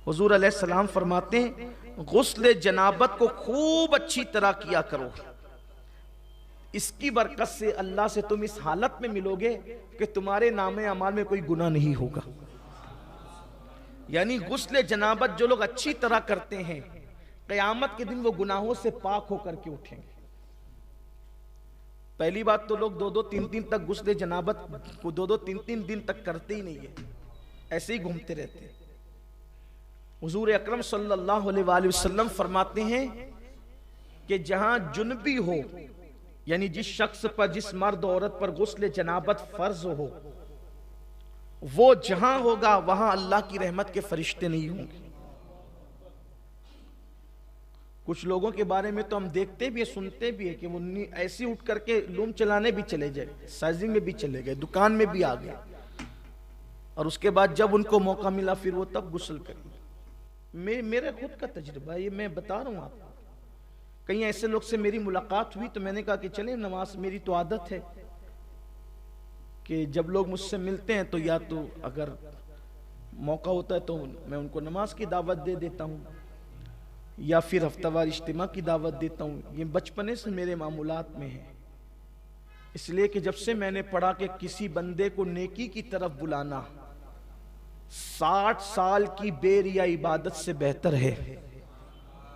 हुजूर अलैहिस्सलाम फरमाते हैं, गुस्ल जनाबत को खूब अच्छी तरह किया करो, इसकी बरकत से अल्लाह से तुम इस हालत में मिलोगे कि तुम्हारे नामे अमाल में कोई गुनाह नहीं होगा। यानी गुस्ल जनाबत जो लोग अच्छी तरह करते हैं, क़यामत के दिन वो गुनाहों से पाक होकर के उठेंगे। पहली बात तो लोग 2-2-3-3 तक गुस्ल जनाबत को 2-2-3-3 दिन तक करते ही नहीं है, ऐसे ही घूमते रहते हैं। हुजूर अकरम सल्लल्लाहु अलैहि वसल्लम फरमाते हैं कि जहां जुनबी हो, यानी जिस शख्स पर, जिस मर्द औरत पर गुस्ल जनाबत फर्ज हो, वो जहां होगा वहां अल्लाह की रहमत के फरिश्ते नहीं होंगे। कुछ लोगों के बारे में तो हम देखते भी है, सुनते भी है कि वो ऐसे उठ करके लूम चलाने भी चले जाए, साइजिंग में भी चले गए, दुकान में भी आ गए, और उसके बाद जब उनको मौका मिला फिर वो तब गुस्ल करेंगे। मेरा खुद का तजुर्बा ये मैं बता रहा हूँ आपको। कई ऐसे लोग से मेरी मुलाकात हुई तो मैंने कहा कि चले नमाज, मेरी तो आदत है कि जब लोग मुझसे मिलते हैं तो या तो अगर मौका होता है तो मैं उनको नमाज की दावत दे देता हूँ या फिर हफ्तावार इज्तिमा की दावत देता हूँ। ये बचपने से मेरे मामूलात में है, इसलिए कि जब से मैंने पढ़ा कि किसी बंदे को नेकी की तरफ बुलाना 60 साल की बेरिया इबादत से बेहतर है।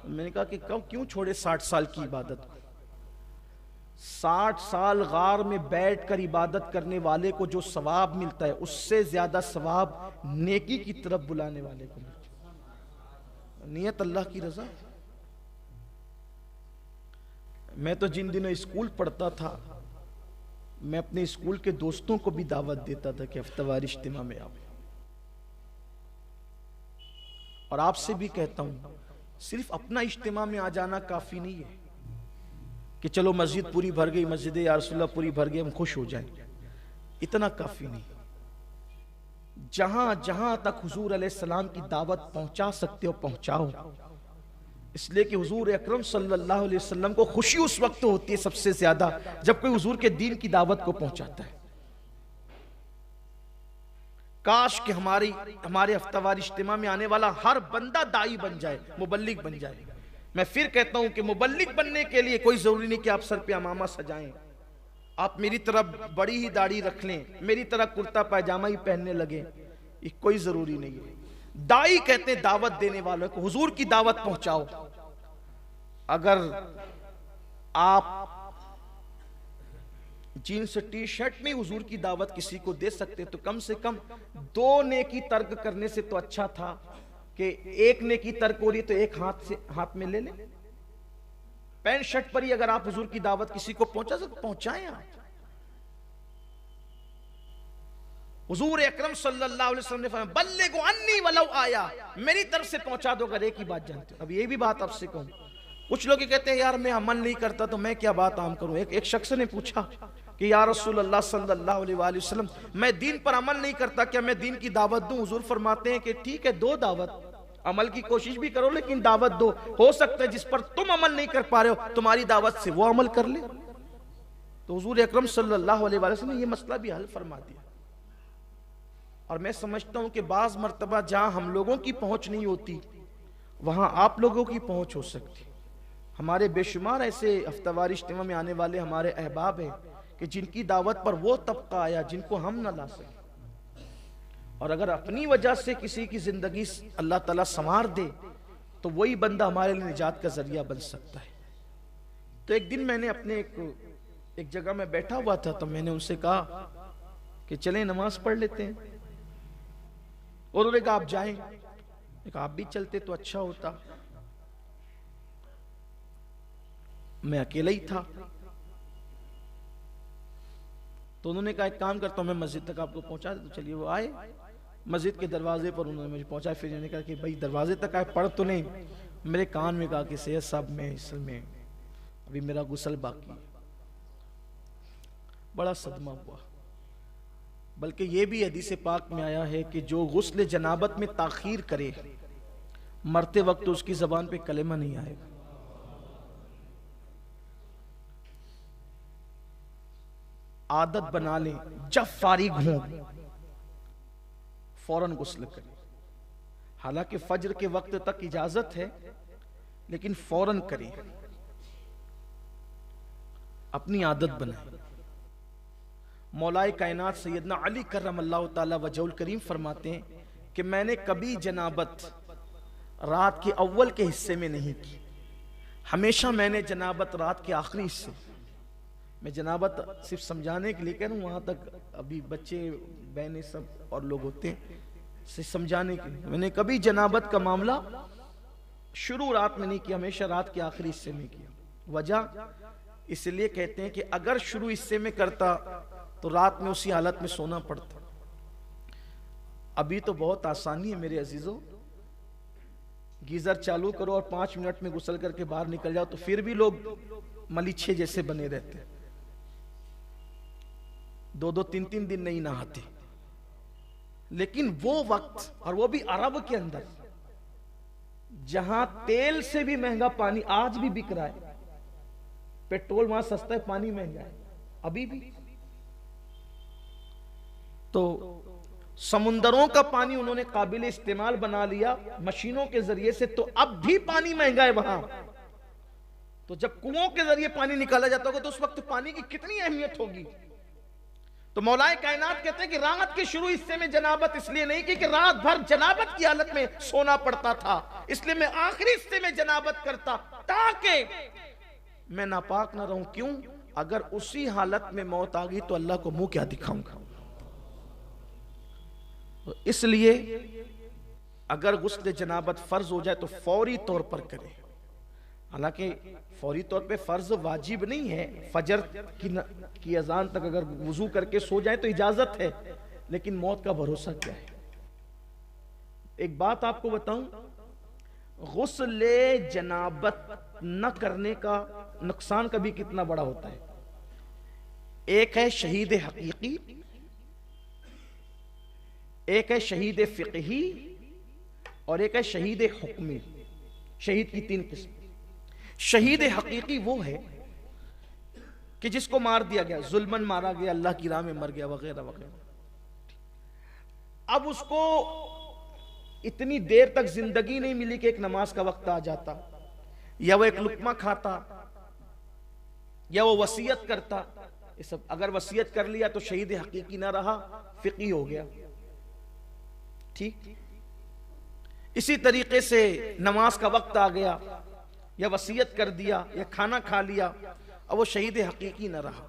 मैंने कहा कि क्यों छोड़े 60 साल की इबादत को। 60 साल गार में बैठकर इबादत करने वाले को जो सवाब मिलता है, उससे ज्यादा सवाब नेकी की तरफ बुलाने वाले को मिलता है। नियत अल्लाह की रजा। मैं तो जिन दिनों स्कूल पढ़ता था, मैं अपने स्कूल के दोस्तों को भी दावत देता था कि हफ्तावार इज्तिमा में आओ। और आपसे भी कहता हूं, सिर्फ अपना इज्तिमा में आ जाना काफी नहीं है कि चलो मस्जिद पूरी भर गई, मस्जिद या रसूलुल्लाह पूरी भर गई, हम खुश हो जाएं, इतना काफी नहीं। जहां जहां तक हुजूर अलैहिस्सलाम की दावत पहुंचा सकते हो पहुंचाओ, इसलिए कि हुजूर अकरम सल्लल्लाहु अलैहि वसल्लम को खुशी उस वक्त होती है सबसे ज्यादा जब कोई हुजूर के दीन की दावत को पहुंचाता है। काश कि हमारे हफ्तावार इज्तिमा में आने वाला हर बंदा दाई बन जाए, मुबल्लिग बन जाए। मैं फिर कहता हूं कि मुबल्लिग बनने के लिए कोई जरूरी नहीं कि आप सर पे अमामा सजाएं, आप मेरी तरह बड़ी ही दाढ़ी रख लें, मेरी तरह कुर्ता पैजामा ही पहनने लगे, ये कोई जरूरी नहीं है। दाई कहते हैं दावत देने वालों को, हुजूर की दावत पहुंचाओ। अगर आप जीन्स टी शर्ट में हुजूर की दावत किसी को दे सकते तो कम से कम 2 नेकी तर्क करने से तो अच्छा था कि 1 नेकी तर्क हो रही है तो एक हाथ में ले ले। पैंट शर्ट पर ही अगर आप हुजूर की दावत किसी को पहुंचा सकते पहुंचाएं आप। हुजूर अकरम सल्लल्लाहु अलैहि वसल्लम ने फरमाया, बल्लिगु अन्नी वलौ आया, मेरी तरफ से पहुंचा दो अगर एक ही बात जानते हो। अब ये भी बात आपसे कहूं, कुछ लोग कहते हैं यार मैं अमल नहीं करता तो मैं क्या बात आम करूं। एक शख्स ने पूछा कि या रसूल अल्लाह सल्लल्लाहु अलैहि वसल्लम, मैं दीन पर अमल नहीं करता, क्या मैं दीन की दावत दूं? हुजूर फरमाते हैं कि ठीक है, दो दावत, अमल की कोशिश भी करो लेकिन दावत दो। हो सकता है जिस पर तुम अमल नहीं कर पा रहे हो तुम्हारी दावत से वो अमल कर ले। तो हुजूर अकरम सल्लल्लाहु अलैहि वसल्लम ने ये मसला भी हल फरमा दिया। और मैं समझता हूं कि बाज मर्तबा जहां हम लोगों की पहुंच नहीं होती वहां आप लोगों की पहुंच हो सकती। हमारे बेशुमार ऐसे हफ्तावार इज्तिमा में आने वाले हमारे अहबाब हैं कि जिनकी दावत पर वो तबका आया जिनको हम न ला सके, और अगर अपनी वजह से किसी की जिंदगी अल्लाह ताला संवार दे तो वही बंदा हमारे लिए निजात का जरिया बन सकता है। तो एक दिन मैंने अपने एक जगह में बैठा हुआ था तो मैंने उनसे कहा कि चलें नमाज पढ़ लेते हैं। और उन्होंने कहा आप जाएं, आप भी चलते तो अच्छा होता। मैं अकेला ही था तो उन्होंने कहा एक काम करता हूं मैं मस्जिद तक आपको पहुंचा देता। तो चलिए वो आए, मस्जिद के दरवाजे पर उन्होंने मुझे पहुंचा। फिर उन्होंने कहा कि भाई दरवाजे तक आए, पढ़ तो नहीं। मेरे कान में कहा कि सैयद साहब मैं असल में अभी मेरा गुस्ल बाकी है। बड़ा सदमा हुआ। बल्कि ये भी हदीस पाक में आया है कि जो गुस्ल जनाबत में ताखीर करे मरते वक्त तो उसकी जबान पे कलेमा नहीं आएगा। आदत बना लें जब फारिग हों फौरन गुस्ल करें। हालांकि फज्र के वक्त तक इजाजत है, लेकिन फौरन करें, अपनी आदत बनाए। मौलाए कायनात सैयदना अली करमल्लाहु ताला वजहुल करीम फरमाते हैं कि मैंने कभी जनाबत रात के अव्वल के हिस्से में नहीं की, हमेशा मैंने जनाबत रात के आखिरी हिस्से। मैं जनाबत सिर्फ समझाने के लिए कह रहा हूँ, वहां तक अभी बच्चे बहनें सब और लोग होते हैं, से समझाने के लिए। मैंने कभी जनाबत का मामला शुरू रात में नहीं किया, हमेशा रात के आखिरी हिस्से में किया। वजह इसलिए कहते हैं कि अगर शुरू हिस्से में करता तो रात में उसी हालत में सोना पड़ता। अभी तो बहुत आसानी है मेरे अजीजों, गीजर चालू करो और 5 मिनट में गुसल करके बाहर निकल जाओ, तो फिर भी लोग मलीछे जैसे बने रहते हैं, 2-2, 3-3 दिन नहीं नहाते। लेकिन वो वक्त, और वो भी अरब के अंदर, जहां तेल से भी महंगा पानी आज भी बिक रहा है। पेट्रोल वहां सस्ता है, पानी महंगा है अभी भी। तो समुंदरों का पानी उन्होंने काबिल इस्तेमाल बना लिया मशीनों के जरिए से, तो अब भी पानी महंगा है वहां। तो जब कुओं के जरिए पानी निकाला जाता होगा तो उस वक्त पानी की कितनी अहमियत होगी। तो मौलाए कायनात कहते हैं कि रात के शुरू हिस्से में जनाबत इसलिए नहीं की कि रात भर जनाबत की हालत में सोना पड़ता था, इसलिए मैं आखिरी हिस्से में जनाबत करता ताकि मैं नापाक ना रहूं। क्यों? अगर उसी हालत में मौत आ गई तो अल्लाह को मुंह क्या दिखाऊंगा। तो इसलिए अगर गुस्ल जनाबत फर्ज हो जाए तो फौरी तौर पर करें। हालांकि फौरी तौर पे फर्ज वाजिब नहीं है, फजर की अजान तक अगर वुजू करके सो जाए तो इजाजत है, लेकिन मौत का भरोसा क्या है। एक बात आपको बताऊं, गुस्ल जनाबत न करने का नुकसान कभी कितना बड़ा होता है। एक है शहीद हकीकी, एक है शहीद फिqही, और एक है शहीद हुक्मी। शहीद की 3 किस्म। शहीद हकीकी वो है कि जिसको मार दिया गया, जुल्मन मारा गया, अल्लाह की राह में मर गया, वगैरह वगैरह। अब उसको इतनी देर तक जिंदगी नहीं मिली कि एक नमाज का वक्त आ जाता, या वो एक लुकमा खाता, या वो वसीयत करता। ये सब अगर वसीयत कर लिया तो शहीद हकीकी ना रहा, फिqही हो गया। ठीक इसी तरीके से नमाज का वक्त आ गया, या वसीयत कर दिया, या खाना खा लिया, और वो शहीद हकीकी ना रहा।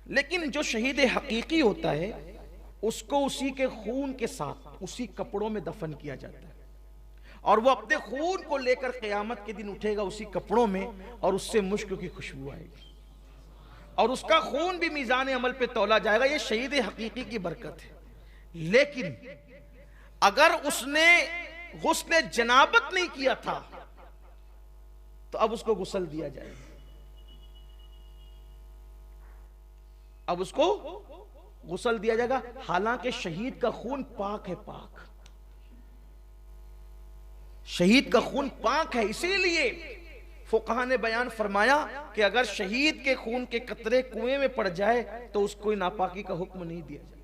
लेकिन जो शहीद हकीकी होता है उसको उसी के खून के साथ उसी कपड़ों में दफन किया जाता है, और वो अपने खून को लेकर क़यामत के दिन उठेगा उसी कपड़ों में, और उससे मुश्क की खुशबू आएगी, और उसका खून भी मीज़ान अमल पे तौला जाएगा। ये शहीद हकीकी की बरकत है। लेकिन अगर उसने गुस्ल जनाबत नहीं किया था तो अब उसको गुस्ल दिया जाएगा। अब उसको गुस्ल दिया जाएगा, हालांकि शहीद का खून पाक है, पाक। शहीद का खून पाक है, इसीलिए फुकहा ने बयान फरमाया कि अगर शहीद के खून के कतरे कुएं में पड़ जाए तो उसको नापाकी का हुक्म नहीं दिया जाए।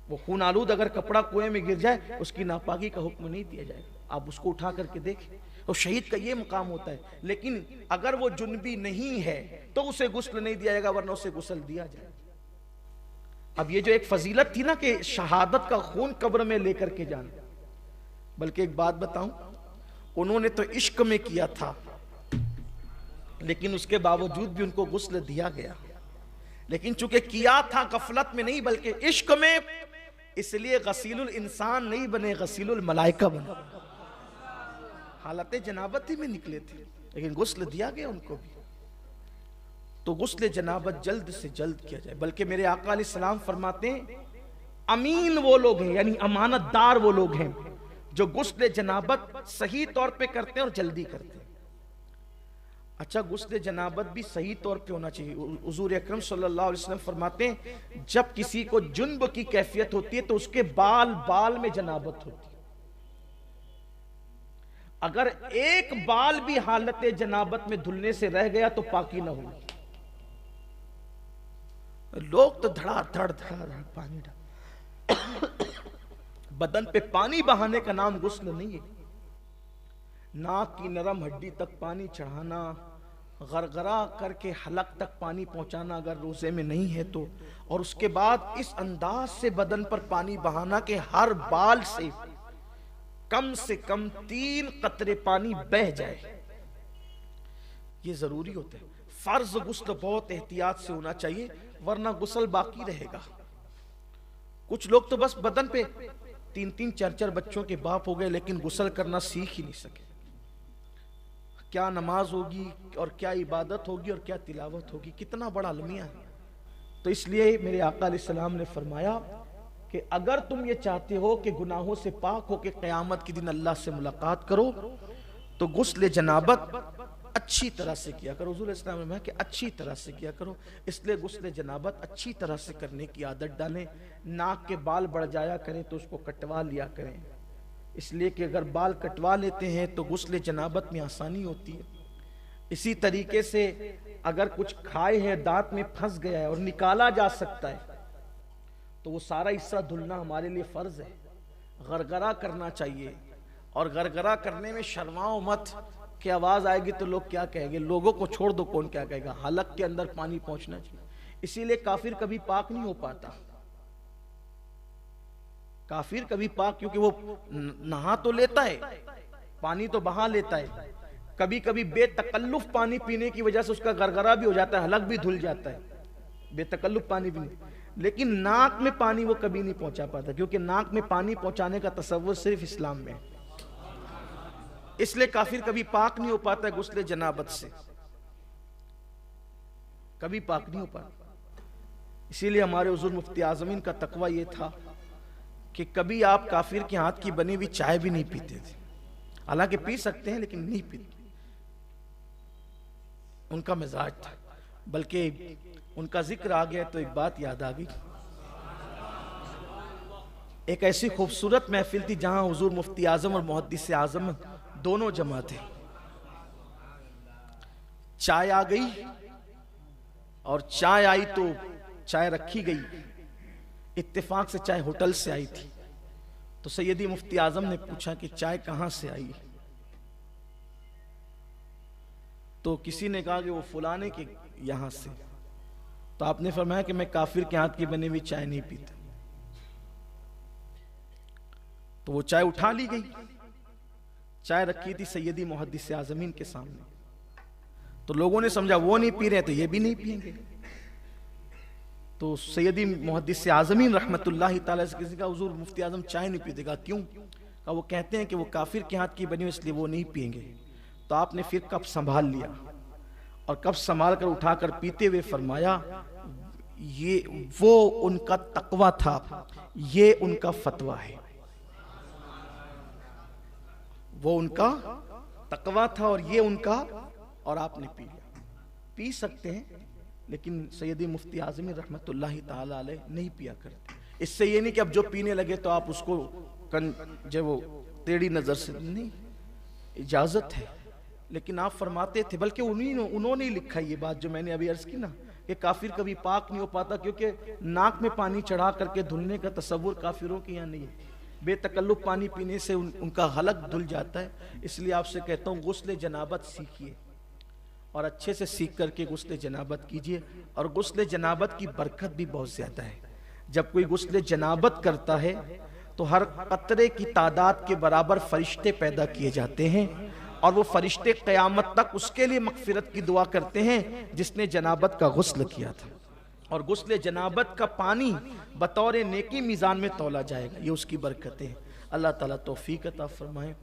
वो खून आलूद अगर कपड़ा कुएं में गिर जाए उसकी नापाकी का हुक्म नहीं दिया जाएगा। आप उसको उठा करके देखें, तो शहीद का ये मुकाम होता है। लेकिन अगर वो जुनबी नहीं है तो उसे गुस्ल नहीं दिया जाएगा, वरना उसे गुस्ल दिया जाएगा। अब ये जो एक फजीलत थी ना कि शहादत का खून कब्र में लेकर के जाना, बल्कि एक बात बताऊं, उन्होंने तो इश्क में किया था, लेकिन उसके बावजूद भी उनको गुस्ल दिया गया। लेकिन चूंकि किया था गफलत में नहीं बल्कि इश्क में, इसलिए गसीलुल इंसान नहीं बने, गसीलुल मलाइका बने। हालत जनाबत ही में निकले थे, लेकिन गुस्ल दिया गया उनको भी। तो गुस्ल जनाबत जल्द से जल्द किया जाए। बल्कि मेरे आका अलैहिस्सलाम फरमाते हैं, अमीन वो लोग हैं, यानी अमानतदार वो लोग हैं जो गुस्ल जनाबत सही तौर पे करते हैं और जल्दी करते हैं। अच्छा, गुस्ल जनाबत भी सही तौर पे होना चाहिए। हुजूर अकरम सल्लल्लाहु अलैहि वसल्लम फरमाते हैं, जब किसी को जुन्ब की कैफियत होती है तो उसके बाल बाल में जनाबत होती है। अगर एक बाल भी हालत जनाबत में धुलने से रह गया तो पाकी ना होगी। लोग तो धड़ाधड़ धड़ाधड़ पानी डाल, बदन पे पानी बहाने का नाम गुस्ल नहीं है। नाक की नरम हड्डी तक पानी चढ़ाना, गरगरा करके हलक तक पानी पहुंचाना अगर रोजे में नहीं है तो, और उसके बाद इस अंदाज से बदन पर पानी बहाना कि हर बाल से कम 3 कतरे पानी बह जाए, ये जरूरी होता है। फर्ज गुस्ल बहुत एहतियात से होना चाहिए, वरना गुस्ल बाकी रहेगा। कुछ लोग तो बस बदन पे 3-3, 4-4 बच्चों के बाप हो गए, लेकिन गुस्ल करना सीख ही नहीं सके। क्या नमाज होगी और क्या इबादत होगी और क्या तिलावत होगी, कितना बड़ा अलमिया है। तो इसलिए मेरे आका अलैहिस्सलाम ने फरमाया कि अगर तुम ये चाहते हो कि गुनाहों से पाक हो के क़यामत के दिन अल्लाह से मुलाकात करो, तो गुस्ल जनाबत अच्छी तरह से किया करो। हुज़ूर इस्लाम ने कि अच्छी तरह से किया करो, इसलिए गुस्ल जनाबत अच्छी तरह से करने की आदत डालें। नाक के बाल बढ़ जाया करें तो उसको कटवा लिया करें, इसलिए कि अगर बाल कटवा लेते हैं तो गुस्ल जनाबत में आसानी होती है। इसी तरीके से अगर कुछ खाए हैं, दांत में फंस गया है और निकाला जा सकता है, तो वो सारा हिस्सा धुलना हमारे लिए फर्ज है। गरगरा करना चाहिए, और गरगरा करने में शर्माओ मत कि आवाज आएगी तो लोग क्या कहेंगे। लोगों को छोड़ दो, कौन क्या कहेगा, हलक के अंदर पानी पहुंचना चाहिए। इसीलिए काफिर कभी पाक नहीं हो पाता। काफिर कभी पाक, क्योंकि वो नहा तो लेता है, पानी तो बहा लेता है, कभी कभी बेतकल्लुफ पानी पीने की वजह से उसका गरगरा भी हो जाता है, हलक भी धुल जाता है, बेतकल्लुफ पानी पीने। लेकिन नाक में पानी वो कभी नहीं पहुंचा पाता, क्योंकि नाक में पानी पहुंचाने का तसव्वुर सिर्फ इस्लाम में है। इसलिए काफिर कभी पाक नहीं हो पाता गुस्ले जनाबत से, कभी पाक नहीं हो पाता। इसीलिए हमारे हुजूर मुफ्ती आज़मीन का तकवा ये था कि कभी आप काफिर के हाथ की बनी हुई चाय भी नहीं पीते थे। हालांकि पी सकते हैं लेकिन नहीं पीते, उनका मिजाज था। बल्कि उनका जिक्र आ गया तो एक बात याद आ गई। एक ऐसी खूबसूरत महफिल थी जहां हुजूर मुफ्ती आजम और मुहद्दिस आजम दोनों जमा थे। चाय आ गई, और चाय आई तो चाय रखी गई। इत्तेफाक से चाय होटल से आई थी, तो सैयदी मुफ्ती आजम ने पूछा कि चाय कहां से आई। तो किसी ने कहा कि वो फलाने के यहां से। तो आपने फरमाया कि मैं काफिर के हाथ की बनी हुई चाय नहीं पीता। तो वो चाय उठा ली गई। चाय रखी थी सैयदी मुहद्दिस आज़मीन के सामने, तो लोगों ने समझा वो नहीं पी रहे तो ये भी नहीं पिएंगे। तो सैयदी मुहद्दिस आज़मीन रहमतुल्लाहि तआला से किसी का हुजूर मुफ्ती आज़म चाय नहीं पीते। क्यों? का वो कहते हैं कि वो काफिर के हाथ की बनी हुई इसलिए वो नहीं पिएंगे। तो आपने फिर कप संभाल लिया, और कप संभाल कर उठाकर पीते हुए फरमाया, ये वो उनका तकवा था, ये उनका फतवा है। वो उनका तकवा था और ये उनका, और आपने पी लिया। पी सकते हैं, लेकिन सैयदी मुफ्ती आज़मी रहमतुल्लाहि ताला अलैह नहीं पिया करते। इससे ये नहीं कि अब जो पीने लगे तो आप उसको जो वो टेढ़ी नजर से, नहीं, इजाजत है। लेकिन आप फरमाते थे, बल्कि उन्होंने ही लिखा ये बात जो मैंने अभी अर्ज की ना, कि काफिर कभी पाक नहीं हो पाता, क्योंकि नाक में पानी चढ़ा करके धुलने का तसव्वुर काफिरों के यहाँ नहीं है। बेतकल्लुफ पानी पीने से उनका हलक धुल जाता है। इसलिए आपसे कहता हूँ गुस्ले जनाबत सीखिए, और अच्छे से सीख करके गुस्ले जनाबत कीजिए। और गुस्ले जनाबत की बरकत भी बहुत ज्यादा है। जब कोई गुस्ले जनाबत करता है तो हर कतरे की तादाद के बराबर फरिश्ते पैदा किए जाते हैं, और वो फरिश्ते क़यामत तक उसके लिए मग़फ़िरत की दुआ करते हैं जिसने जनाबत का गुस्ल किया था। और गुस्ले जनाबत का पानी बतौर नेकी मीज़ान में तौला जाएगा। ये उसकी बरकतें हैं। अल्लाह ताला तौफीक अता फरमाए।